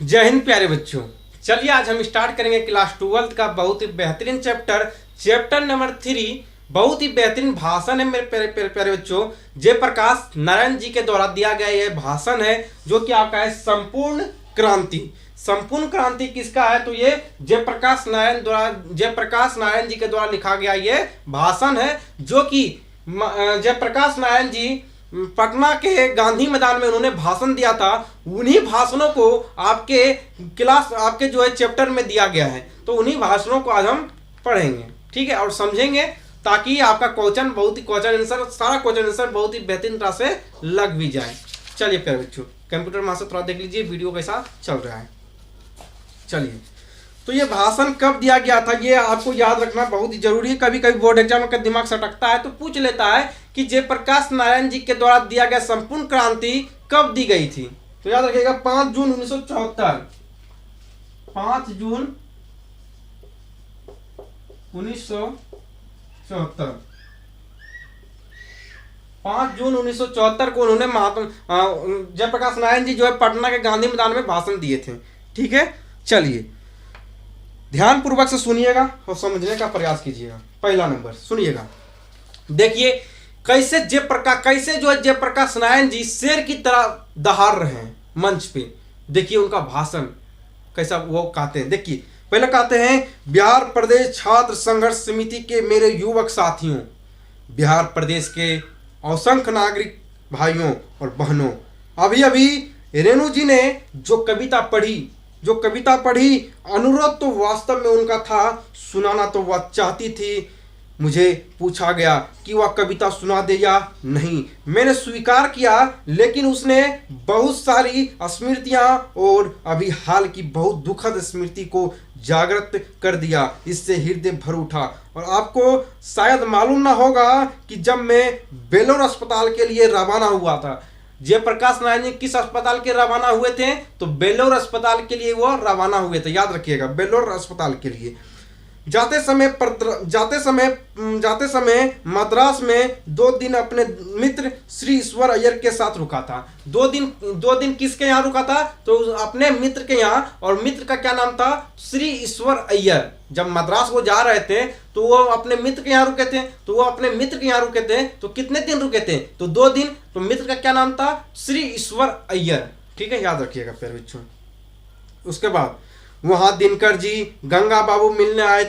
जय हिंद प्यारे बच्चों। चलिए आज हम स्टार्ट करेंगे क्लास 12 का बहुत ही बेहतरीन चैप्टर नंबर 3। बहुत ही बेहतरीन भाषण है मेरे प्यारे प्यारे प्यारे बच्चों। जयप्रकाश नारायण जी के द्वारा दिया गया यह भाषण है जो कि आपका है संपूर्ण क्रांति। संपूर्ण क्रांति किसका है? तो ये जयप्रकाश नारायण जी के द्वारा लिखा गया ये भाषण है जो कि जयप्रकाश नारायण जी पटना के गांधी मैदान में उन्होंने भाषण दिया था। उन्हीं भाषणों को आपके जो है चैप्टर में दिया गया है, तो उन्हीं भाषणों को आज हम पढ़ेंगे, ठीक है, और समझेंगे ताकि आपका क्वेश्चन सारा क्वेश्चन आंसर बहुत ही बेहतरीन तरह से लग भी जाए। चलिए प्यारे बच्चों, कंप्यूटर मास्टर थोड़ा देख लीजिए वीडियो कैसा चल रहा है। चलिए, तो ये भाषण कब दिया गया था ये आपको याद रखना बहुत ही जरूरी है। कभी कभी बोर्ड एग्जाम का दिमाग सटकता है तो पूछ लेता है कि जयप्रकाश नारायण जी के द्वारा दिया गया संपूर्ण क्रांति कब दी गई थी। तो याद रखिएगा 5 जून 1974। 5 जून 1974। 5 जून 1974 को उन्होंने जयप्रकाश नारायण जी जो है पटना के गांधी मैदान में भाषण दिए थे, ठीक है। चलिए ध्यान पूर्वक से सुनिएगा और समझने का प्रयास कीजिएगा। पहला नंबर सुनिएगा, देखिए कैसे जो है जयप्रकाश नारायण जी शेर की तरह दहाड़ रहे हैं मंच पे। देखिए उनका भाषण कैसा वो कहते हैं। देखिए पहले कहते हैं, बिहार प्रदेश छात्र संघर्ष समिति के मेरे युवक साथियों, बिहार प्रदेश के असंख्य नागरिक भाइयों और बहनों, अभी अभी रेणु जी ने जो कविता पढ़ी, अनुरोध तो वास्तव में उनका था, सुनाना तो वह चाहती थी। मुझे पूछा गया कि वह कविता सुना दे या नहीं। मैंने स्वीकार किया, लेकिन उसने बहुत सारी स्मृतियां और अभी हाल की बहुत दुखद स्मृति को जागृत कर दिया। इससे हृदय भर उठा। और आपको शायद मालूम ना होगा कि जब मैं बेलोर अस्पताल के लिए रवाना हुआ था, जयप्रकाश नारायण जी किस अस्पताल के रवाना हुए थे? तो बेलोर अस्पताल के लिए वो रवाना हुए थे। याद रखिएगा, बेलोर अस्पताल के लिए जाते समय मद्रास में 2 दिन अपने मित्र श्री ईश्वर अय्यर के साथ रुका था। 2 दिन किसके यहाँ रुका था? तो अपने मित्र के यहाँ, और मित्र का क्या नाम था? श्री ईश्वर अय्यर। जब मद्रास वो जा रहे थे तो वो अपने मित्र के यहाँ रुके थे। तो कितने दिन रुके थे? तो 2 दिन। तो मित्र का क्या नाम था? श्री ईश्वर अय्यर, ठीक है, याद रखिएगा प्यारे बच्चों। उसके बाद वहां दिनकर जी गंगा बाबू मिलने आए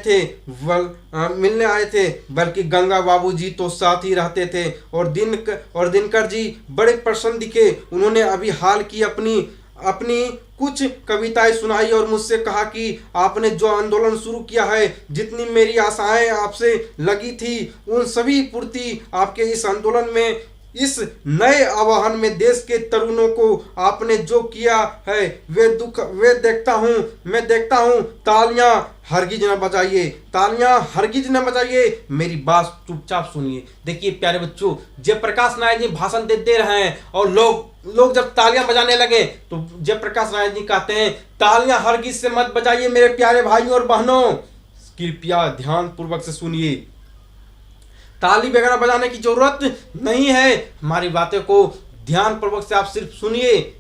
थे, बल्कि गंगा बाबू जी तो साथ ही रहते थे। और दिनकर जी बड़े प्रसन्न दिखे। उन्होंने अभी हाल की अपनी कुछ कविताएं सुनाई और मुझसे कहा कि आपने जो आंदोलन शुरू किया है, जितनी मेरी आशाएं आपसे लगी थी, उन सभी पूर्ति आपके इस आंदोलन में, इस नए आह्वान में देश के तरुणों को आपने जो किया है मैं देखता हूँ। तालियां हरगिज न बजाइए, मेरी बात चुपचाप सुनिए। देखिए प्यारे बच्चों, जयप्रकाश नारायण जी भाषण देते रहे हैं और लोग जब तालियां बजाने लगे तो जयप्रकाश नारायण जी कहते हैं, तालियां हरगिज से मत बजाइए मेरे प्यारे भाइयों और बहनों, कृपया ध्यान पूर्वक से सुनिए। ताली वगैरह बजाने की जरूरत नहीं है, हमारी बातें को ध्यान पूर्वक से आप सिर्फ सुनिए।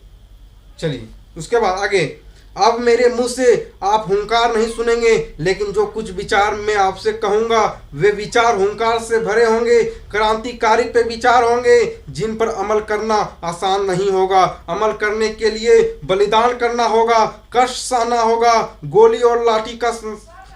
चलिए उसके बाद आगे, अब मेरे मुंह से आप हुंकार नहीं सुनेंगे, लेकिन जो कुछ विचार मैं आपसे कहूंगा वे विचार हुंकार से भरे होंगे, क्रांतिकारी पे विचार होंगे जिन पर अमल करना आसान नहीं होगा। अमल करने के लिए बलिदान करना होगा, कष्ट सहना होगा, गोली और लाठी का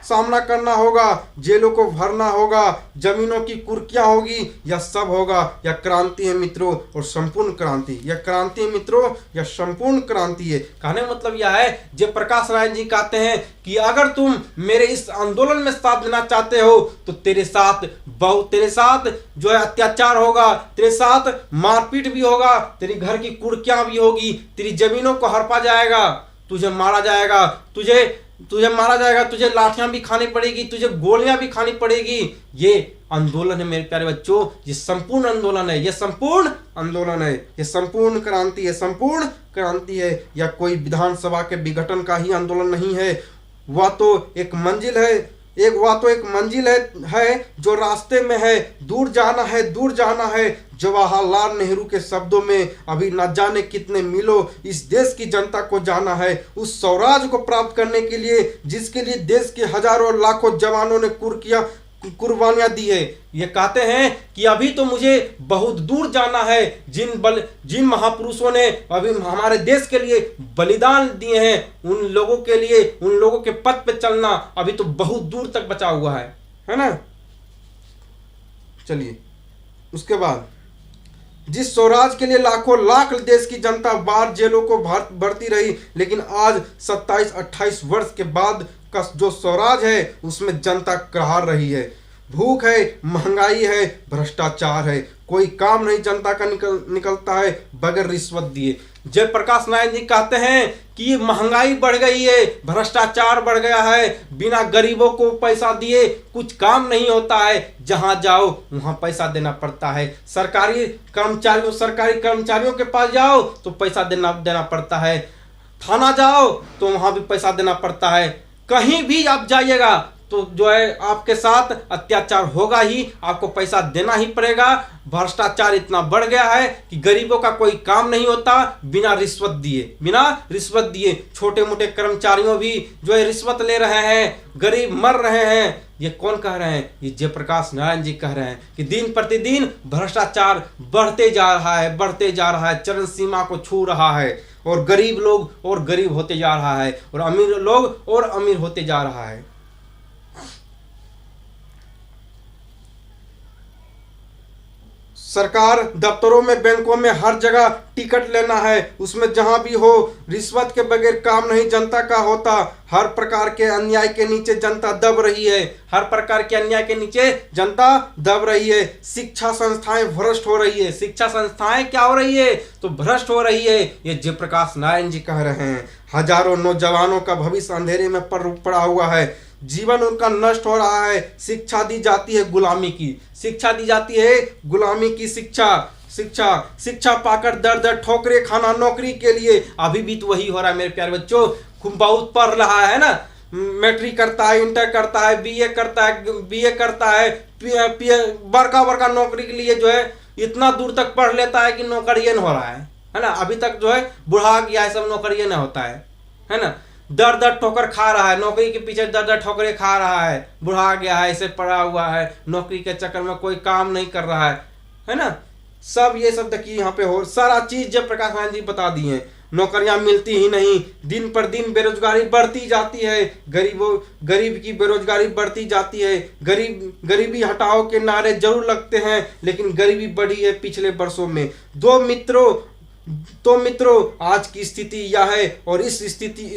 सामना करना होगा, जेलों को भरना होगा, जमीनों की कुर्कियां होगी, यह सब होगा। यह क्रांति है मित्रों और संपूर्ण क्रांति। यह क्रांति है मित्रों, यह संपूर्ण क्रांति है। कहने का मतलब यह है, जयप्रकाश नारायण जी कहते हैं कि अगर तुम मेरे इस आंदोलन में साथ देना चाहते हो तो तेरे साथ जो है अत्याचार होगा, तेरे साथ मारपीट भी होगा, तेरी घर की कुर्कियां भी होगी, तेरी जमीनों को हड़पा जाएगा, तुझे मारा जाएगा, तुझे लाठियां भी खानी पड़ेगी, तुझे गोलियां भी खानी पड़ेगी। ये आंदोलन है मेरे प्यारे बच्चों, ये संपूर्ण आंदोलन है, ये संपूर्ण क्रांति है। यह कोई विधानसभा के विघटन का ही आंदोलन नहीं है, वह तो एक मंजिल है एक वह तो एक मंजिल है जो रास्ते में है, दूर जाना है, दूर जाना है। जवाहरलाल नेहरू के शब्दों में अभी न जाने कितने मीलों इस देश की जनता को जाना है, उस स्वराज को प्राप्त करने के लिए जिसके लिए देश के हजारों लाखों जवानों ने कुर्बानियां दी है। ये कहते हैं कि अभी तो मुझे बहुत दूर जाना है। जिन महापुरुषों ने अभी हमारे देश के लिए बलिदान दिए हैं, उन लोगों के लिए, उन लोगों के पथ पे चलना अभी तो बहुत दूर तक बचा हुआ है ना। चलिए, उसके बाद जिस स्वराज के लिए लाखों लाख देश की जनता बाहर जेलों को भरती रही, लेकिन आज 27-28 वर्ष के बाद का जो स्वराज है उसमें जनता करार रही है। भूख है, महंगाई है, भ्रष्टाचार है, कोई काम नहीं जनता का निकलता है बगैर रिश्वत दिए। जयप्रकाश नारायण जी कहते हैं कि महंगाई बढ़ गई है, भ्रष्टाचार बढ़ गया है, बिना गरीबों को पैसा दिए कुछ काम नहीं होता है। जहां जाओ वहां पैसा देना पड़ता है। सरकारी कर्मचारियों के पास जाओ तो पैसा देना पड़ता है। थाना जाओ तो वहां भी पैसा देना पड़ता है। कहीं भी आप जाइएगा तो जो है आपके साथ अत्याचार होगा ही, आपको पैसा देना ही पड़ेगा। भ्रष्टाचार इतना बढ़ गया है कि गरीबों का कोई काम नहीं होता बिना रिश्वत दिए। छोटे मोटे कर्मचारियों भी जो है रिश्वत ले रहे हैं, गरीब मर रहे हैं। ये कौन कह रहे हैं? ये जयप्रकाश नारायण जी कह रहे हैं कि दिन प्रतिदिन भ्रष्टाचार बढ़ते जा रहा है, चरम सीमा को छू रहा है, और गरीब लोग और गरीब होते जा रहा है, और अमीर लोग और अमीर होते जा रहा है। सरकार दफ्तरों में, बैंकों में, हर जगह टिकट लेना है, उसमें जहां भी हो रिश्वत के बगैर काम नहीं जनता का होता। हर प्रकार के अन्याय के नीचे जनता दब रही है। शिक्षा संस्थाएं भ्रष्ट हो रही है। शिक्षा संस्थाएं क्या हो रही है? तो भ्रष्ट हो रही है। ये जयप्रकाश नारायण जी कह रहे हैं। हजारों नौजवानों का भविष्य अंधेरे में पड़ा हुआ है, जीवन उनका नष्ट हो रहा है। शिक्षा दी जाती है गुलामी की शिक्षा पाकर दर ठोकरे खाना नौकरी के लिए। अभी भी तो वही हो रहा है मेरे प्यारे बच्चों। बहुत पढ़ रहा है ना, मैट्रिक करता है, इंटर करता है, बीए करता है, बड़का नौकरी के लिए जो है इतना दूर तक पढ़ लेता है कि नौकरी न हो रहा है ना। अभी तक जो है बुढ़ा गया है, सब नौकरी न होता है ना। दर ठोकर खा रहा है, नौकरी के पीछे दर ठोकरे खा रहा है, बुढ़ा गया है, इसे पड़ा हुआ है, नौकरी के चक्कर में कोई काम नहीं कर रहा है ना। सब ये सब देखिए यहाँ पे हो सारा चीज जयप्रकाश नारायण जी बता दिए हैं। नौकरियां मिलती ही नहीं, दिन पर दिन बेरोजगारी बढ़ती जाती है, गरीब की बेरोजगारी बढ़ती जाती है। गरीबी हटाओ के नारे जरूर लगते हैं, लेकिन गरीबी बढ़ी है पिछले वर्षों में। तो मित्रों आज की स्थिति यह है, और इस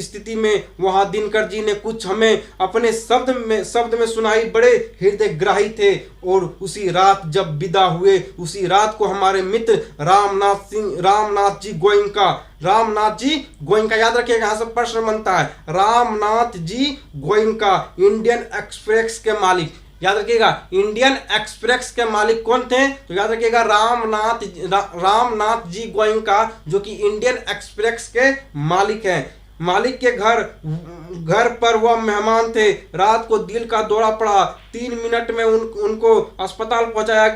स्थिति में वहां दिनकर जी ने कुछ हमें अपने शब्द में सुनाई, बड़े हृदय ग्राही थे। और उसी रात जब विदा हुए, उसी रात को हमारे मित्र रामनाथ जी गोयनका याद रखिएगा, यहाँ से प्रश्न बनता है। रामनाथ जी गोयनका इंडियन एक्सप्रेस के मालिक, याद रखिएगा इंडियन एक्सप्रेस के मालिक कौन थे? तो याद रखिएगा रामनाथ जी गोयनका, जो कि इंडियन एक्सप्रेस के मालिक हैं। मालिक के घर पर वह मेहमान थे। रात को दिल का दौरा पड़ा, 3 मिनट में उनको अस्पताल पहुंचाया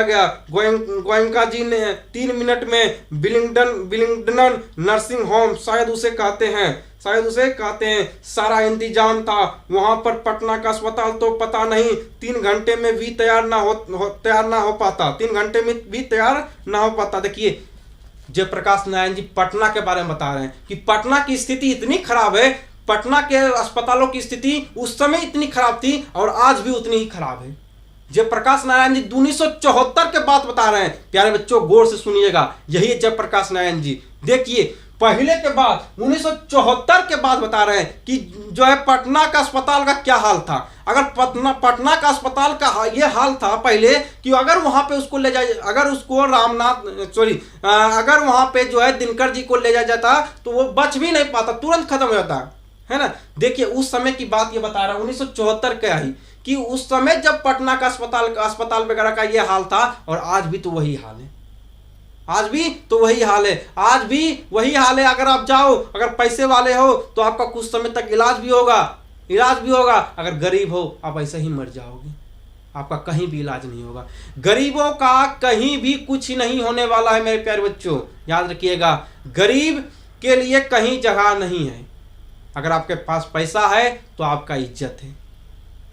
गया। गोयनका जी ने 3 मिनट में बिलिंगडन नर्सिंग होम शायद उसे कहते हैं सारा इंतजाम था वहां पर। पटना का अस्पताल तो पता नहीं 3 घंटे में भी तैयार ना हो पाता। देखिए जयप्रकाश नारायण जी पटना के बारे में बता रहे हैं कि पटना की स्थिति इतनी खराब है, पटना के अस्पतालों की स्थिति उस समय इतनी खराब थी और आज भी उतनी ही खराब है। जयप्रकाश नारायण जी 1974 के बात बता रहे हैं। प्यारे बच्चों गौर से सुनिएगा, यही है जयप्रकाश नारायण जी। देखिए पहले के बाद 1974 के बाद बता रहे हैं कि जो है पटना का अस्पताल का क्या हाल था। अगर पटना का अस्पताल का ये हाल था पहले कि अगर वहां पे उसको ले जाए, अगर वहां पे जो है दिनकर जी को ले जाया जाता तो वो बच भी नहीं पाता, तुरंत खत्म हो जाता है ना। देखिए उस समय की बात ये बता रहा हूं 1974 का ही, कि उस समय जब पटना का अस्पताल वगैरह का ये हाल था, और आज भी तो वही हाल है। आज भी वही हाल है। अगर आप जाओ, अगर पैसे वाले हो तो आपका कुछ समय तक इलाज भी होगा, इलाज भी होगा। अगर गरीब हो आप ऐसे ही मर जाओगे, आपका कहीं भी इलाज नहीं होगा। गरीबों का कहीं भी कुछ नहीं होने वाला है मेरे प्यारे बच्चों, याद रखिएगा। गरीब के लिए कहीं जगह नहीं है। अगर आपके पास पैसा है तो आपका इज्जत है,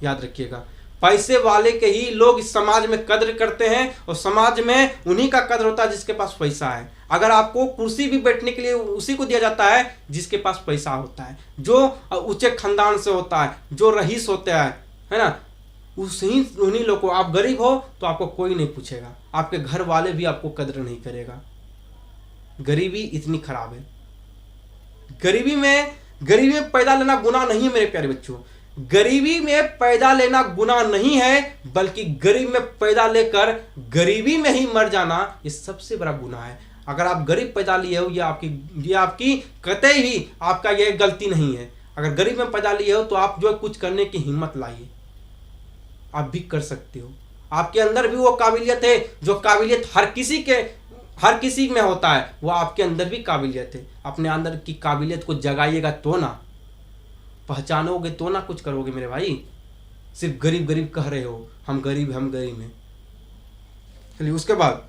याद रखिएगा। पैसे वाले के ही लोग इस समाज में कद्र करते हैं और समाज में उन्हीं का कद्र होता है जिसके पास पैसा है। अगर आपको कुर्सी भी बैठने के लिए उसी को दिया जाता है जिसके पास पैसा होता है, जो ऊंचे खानदान से होता है, जो रईस होता है ना, उन्हीं लोग को। आप गरीब हो तो आपको कोई नहीं पूछेगा, आपके घर वाले भी आपको कद्र नहीं करेगा। गरीबी इतनी खराब है। गरीबी में पैदा लेना गुनाह नहीं है मेरे प्यारे बच्चों। गरीबी में पैदा लेना गुनाह नहीं है, बल्कि गरीब में पैदा लेकर गरीबी में ही मर जाना ये सबसे बड़ा गुनाह है। अगर आप गरीब पैदा लिए हो, ये आपकी कतई भी आपका ये गलती नहीं है। अगर गरीब में पैदा लिए हो तो आप जो कुछ करने की हिम्मत लाइए, आप भी कर सकते हो। आपके अंदर भी वो काबिलियत है, जो काबिलियत हर किसी में होता है, वो आपके अंदर भी काबिलियत है। अपने अंदर की काबिलियत को जगाइएगा तो ना, पहचानोगे तो ना कुछ करोगे मेरे भाई। सिर्फ गरीब गरीब कह रहे हो, हम गरीब हैं। चलिए उसके बाद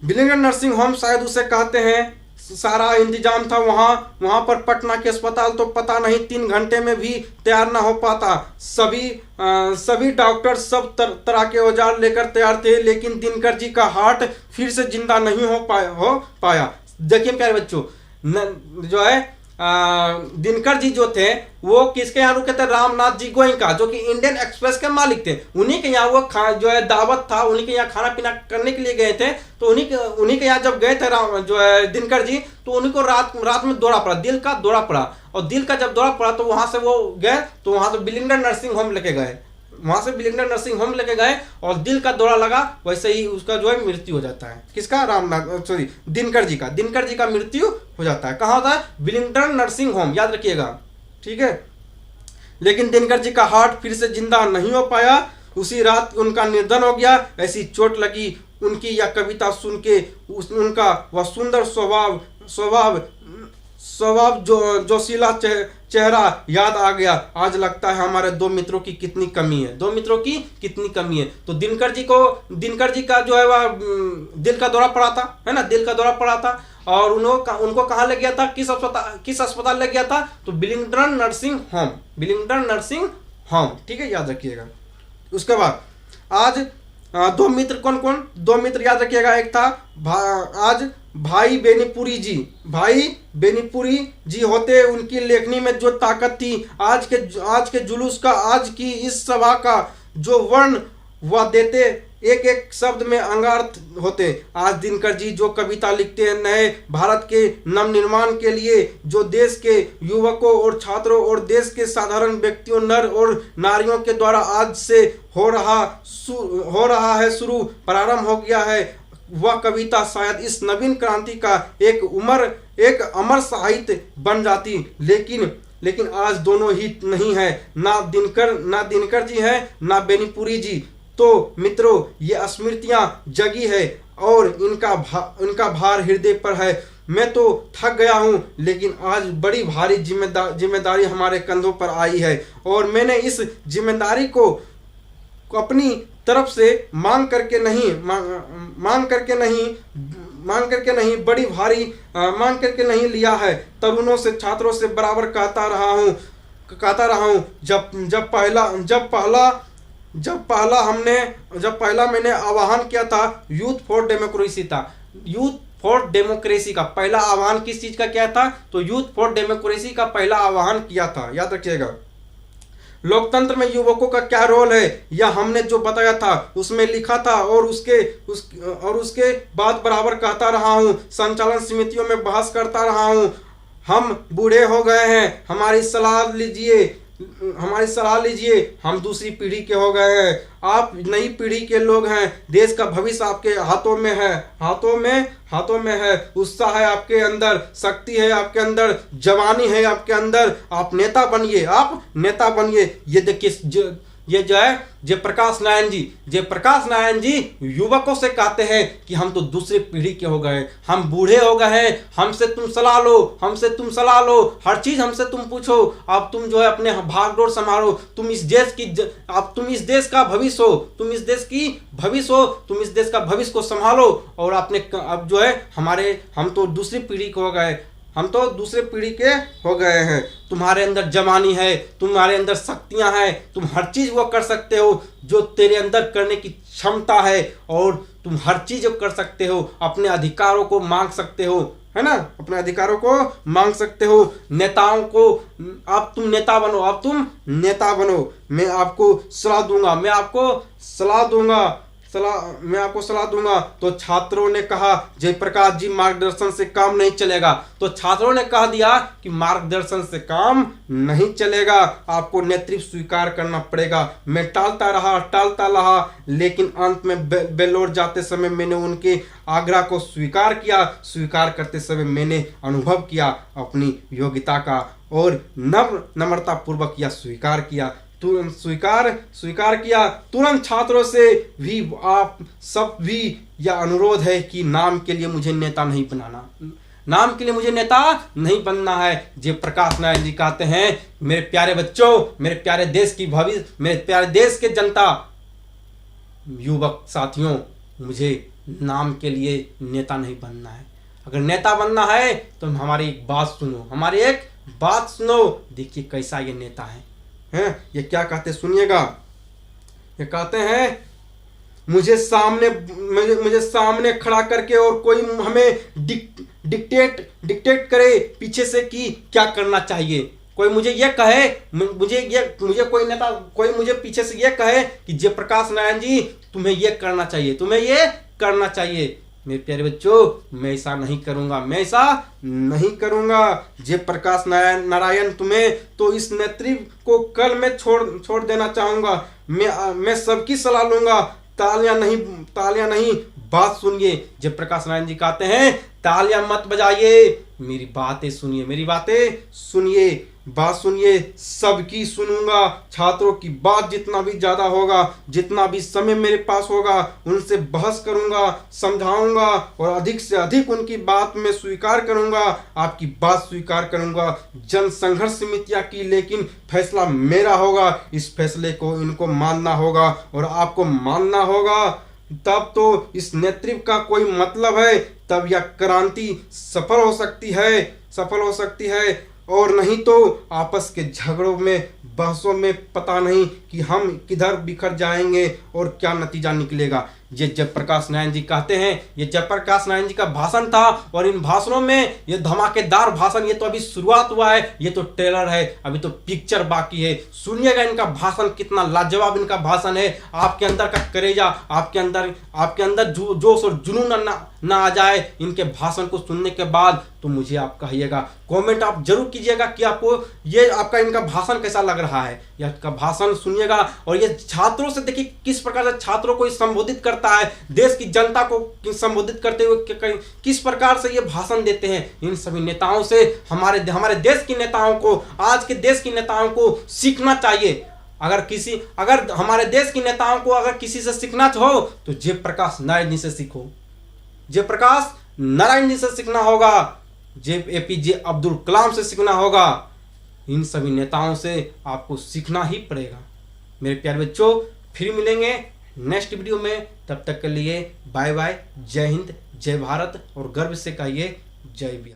बिलिंगटन नर्सिंग होम, शायद उसे कहते हैं, सारा इंतजाम था वहां पर। पटना के अस्पताल तो पता नहीं 3 घंटे में भी तैयार ना हो पाता। सभी डॉक्टर सब तरह के औजार लेकर तैयार थे, लेकिन दिनकर जी का हार्ट फिर से जिंदा नहीं हो पाया। देखिए प्यारे बच्चों, जो है दिनकर जी जो थे वो किसके यहाँ रुके थे? रामनाथ जी गोयनका, जो कि इंडियन एक्सप्रेस के मालिक थे। उन्हीं के यहाँ वो जो है दावत था, उन्हीं के यहाँ खाना पीना करने के लिए गए थे। तो उन्हीं के यहाँ जब गए थे जो है दिनकर जी, तो उन्हीं को रात में दौरा पड़ा, दिल का दौरा पड़ा। और दिल का जब दौरा पड़ा तो वहां से वो गए, तो वहां से बिलिंगटन नर्सिंग होम लेके गए। और दिल का दौरा लगा, वैसे ही उसका जो है मृत्यु हो जाता है। किसका? दिनकर जी का मृत्यु हो जाता है। कहाँ होता है? बिलिंगटन नर्सिंग होम, याद रखिएगा, ठीक है। लेकिन दिनकर जी का हार्ट फिर से जिंदा नहीं हो पाया। उसी रात उनका निधन हो गया। ऐसी चोट लगी। उनकी यह कविता सुन के उनका वह सुंदर स्वभाव जोशीला चेहरा याद आ गया। आज लगता है हमारे 2 मित्रों की कितनी कमी है। तो दिनकर जी का जो है वह दिल का दौरा पड़ा था, है ना, दिल का दौरा पड़ा था। और उनको कहाँ ले गया था? किस अस्पताल ले गया था? तो बिलिंगटन नर्सिंग होम, ठीक है, याद रखिएगा। उसके बाद आज 2 मित्र कौन? 2 मित्र याद रखिएगा। एक था आज भाई बेनीपुरी जी होते। उनकी लेखनी में जो ताकत थी, आज के जुलूस का, आज की इस सभा का जो वर्ण वह देते, एक एक शब्द में अंगार होते। आज दिनकर जी जो कविता लिखते हैं नए भारत के नवनिर्माण के लिए, जो देश के युवकों और छात्रों और देश के साधारण व्यक्तियों, नर और नारियों के द्वारा आज से हो रहा है शुरू, प्रारंभ हो गया है। वह कविता शायद इस नवीन क्रांति का एक अमर साहित्य बन जाती। लेकिन आज दोनों ही नहीं है, ना दिनकर जी है, ना बेनीपुरी जी। तो मित्रों, ये स्मृतियां जगी है और इनका भार हृदय पर है। मैं तो थक गया हूँ, लेकिन आज बड़ी भारी जिम्मेदारी हमारे कंधों पर आई है और मैंने इस जिम्मेदारी को अपनी तरफ से मांग करके नहीं लिया है। तरुणों से, छात्रों से बराबर कहता रहा हूँ। जब पहला मैंने आह्वान किया था, यूथ फॉर डेमोक्रेसी का पहला आह्वान किस चीज का किया था? तो यूथ फॉर डेमोक्रेसी का पहला आह्वान किया था, याद रखिएगा। लोकतंत्र में युवकों का क्या रोल है, यह हमने जो बताया था उसमें लिखा था और उसके बाद बराबर कहता रहा हूँ। संचालन समितियों में बहस करता रहा हूँ। हम बूढ़े हो गए हैं, हमारी सलाह लीजिए। हम दूसरी पीढ़ी के हो गए हैं, आप नई पीढ़ी के लोग हैं। देश का भविष्य आपके हाथों में है। उत्साह है आपके अंदर, शक्ति है आपके अंदर, जवानी है आपके अंदर। आप नेता बनिए। ये देखिए ये जो है जयप्रकाश नारायण जी युवकों से कहते हैं कि हम तो दूसरी पीढ़ी के हो गए, हम बूढ़े हो गए हैं, हमसे तुम सलाह लो, हर चीज हमसे तुम पूछो। अब तुम जो है अपने भागदौड़ संभालो, तुम इस देश का भविष्य हो, तुम इस देश का भविष्य को संभालो। और अब जो है हम तो दूसरी पीढ़ी के हो गए, हम तो दूसरे पीढ़ी के हो गए हैं। तुम्हारे अंदर जवानी है, तुम्हारे अंदर शक्तियां हैं, तुम हर चीज वो कर सकते हो जो तेरे अंदर करने की क्षमता है, और तुम हर चीज कर सकते हो, अपने अधिकारों को मांग सकते हो, है ना, अपने अधिकारों को मांग सकते हो। नेताओं को अब तुम नेता बनो, मैं आपको सलाह दूंगा। तो छात्रों ने कहा जयप्रकाश जी मार्गदर्शन से काम नहीं चलेगा। तो छात्रों ने कह दिया कि मार्गदर्शन से काम नहीं चलेगा, आपको नेतृत्व स्वीकार करना पड़ेगा। मैं टालता रहा, लेकिन अंत में बेल्लोर जाते समय मैंने उनके आग्रह को स्वीकार किया। स्वीकार करते समय मैंने अनुभव किया अपनी योग्यता का, और नम्रता पूर्वक यह स्वीकार किया। तुरंत स्वीकार किया। तुरंत छात्रों से भी आप सब भी यह अनुरोध है कि नाम के लिए मुझे नेता नहीं बनना है। जयप्रकाश नारायण जी कहते हैं, मेरे प्यारे बच्चों, मेरे प्यारे देश की भविष्य, मेरे प्यारे देश के जनता, युवक साथियों, मुझे नाम के लिए नेता नहीं बनना है। अगर नेता बनना है तो हमारी एक बात सुनो, देखिए कैसा ये नेता है। ये क्या कहते सुनिएगा। ये कहते हैं, मुझे सामने खड़ा करके और कोई हमें डिक्टेट करे पीछे से कि क्या करना चाहिए। कोई मुझे ये कहे, कोई मुझे पीछे से ये कहे कि जयप्रकाश नारायण जी तुम्हें ये करना चाहिए। मेरे प्यारे बच्चों, मैं ऐसा नहीं करूंगा। जयप्रकाश नारायण तुम्हें तो इस नेतृत्व को कल मैं छोड़ देना चाहूंगा। मैं सबकी सलाह लूंगा, तालियां नहीं, बात सुनिए। जयप्रकाश नारायण जी कहते हैं, तालियां मत बजाइए, मेरी बातें सुनिए, बात सुनिए, सबकी सुनूंगा। छात्रों की बात जितना भी ज्यादा होगा, जितना भी समय मेरे पास होगा, उनसे बहस करूंगा, समझाऊंगा, और अधिक से अधिक उनकी बात में स्वीकार करूंगा, आपकी बात स्वीकार करूंगा। जन संघर्ष समितियां की, लेकिन फैसला मेरा होगा। इस फैसले को इनको मानना होगा और आपको मानना होगा। तब तो इस नेतृत्व का कोई मतलब है, तब यह क्रांति सफल हो सकती है, और नहीं तो आपस के झगड़ों में, बहसों में पता नहीं कि हम किधर बिखर जाएंगे और क्या नतीजा निकलेगा। ये जयप्रकाश नारायण जी कहते हैं, ये जयप्रकाश नारायण जी का भाषण था, और इन भाषणों में ये धमाकेदार भाषण, ये तो अभी शुरुआत हुआ है, ये तो ट्रेलर है, अभी तो पिक्चर बाकी है। सुनिएगा इनका भाषण, कितना लाजवाब इनका भाषण है। आपके अंदर का करेजा, आपके अंदर जोश और जुनून ना आ जाए इनके भाषण को सुनने के बाद, तो मुझे आप कहिएगा, कमेंट आप जरूर कीजिएगा कि आपको आपका इनका भाषण कैसा लग रहा है। यह का भाषण सुनिएगा, और ये छात्रों से देखिए किस प्रकार से छात्रों को संबोधित करता है, देश की जनता को संबोधित करते हुए किस प्रकार से ये भाषण देते हैं। इन सभी नेताओं से हमारे देश के नेताओं को, आज के देश के नेताओं को सीखना चाहिए। अगर हमारे देश के नेताओं को अगर किसी से सीखना हो तो जयप्रकाश नारायण जी से सीखो। जयप्रकाश नारायण जी से सीखना होगा, APJ अब्दुल कलाम से सीखना होगा। इन सभी नेताओं से आपको सीखना ही पड़ेगा। मेरे प्यारे बच्चों, फिर मिलेंगे नेक्स्ट वीडियो में। तब तक के लिए बाय बाय। जय हिंद, जय भारत, और गर्व से कहिए जय भीम।